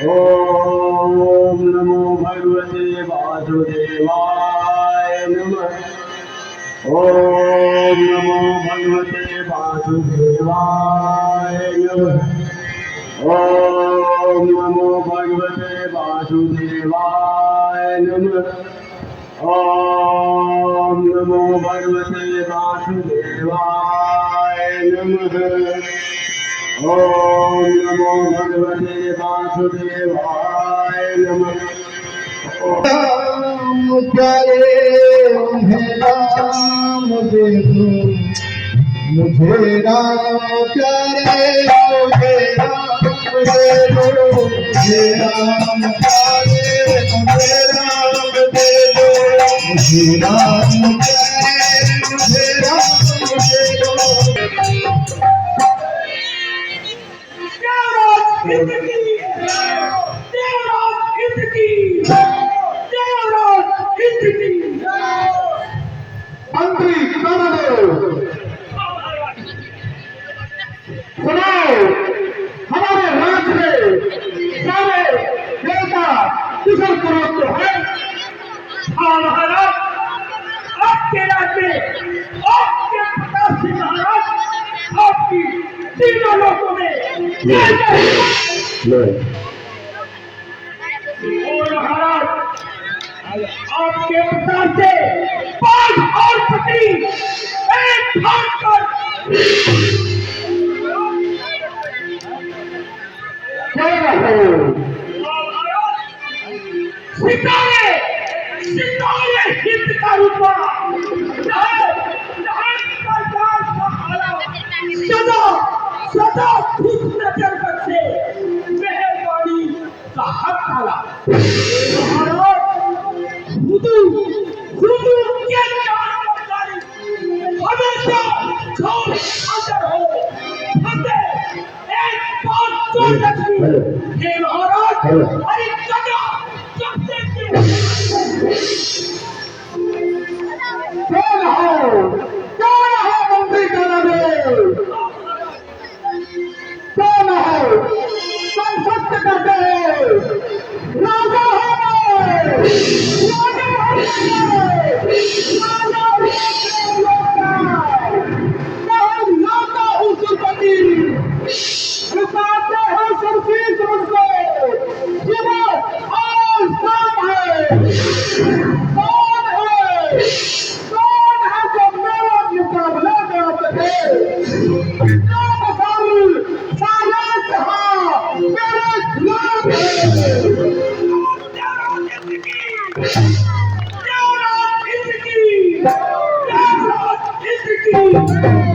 ओम नमो भगवते वासुदेवाय नमः। ओम नमो भगवते वासुदेवाय नमः। ओम नमो भगवते वासुदेवाय नमः। ओम नमो भगवते वासुदेवाय नमः। ओम नमो भगवते वासुदेवाय नमः। राम प्यारे राम दे दो मुझे, राम प्यारे मुझे राम दे दो मुझे, राम प्यारे मुझे राम दे दो मुझे, राम प्यारे मुझे राम दे दो। मंत्री सुनाओ, हमारे राज्य में सारे देवता कुशल पूर्वक तो है। हाँ महाराज, आपके राज्य में आपके प्रताप सिंह महाराज आपकी तीनों लोगों में और महाराज आपके प्रताप से 5 और पत्नी एक भाग कर सितारे सितारे हित का रूपा सदा सदा खुश नजर बच्चे मेहरबानी का हक डाला। हुजू हुजू के हमेशा छोड़ अंदर हो फतेह एक बात तो रखी हे महाराज हरी जगह जब से कौन हो मंत्री कौन है कौन सत्य कहते हैं राजा Thank you.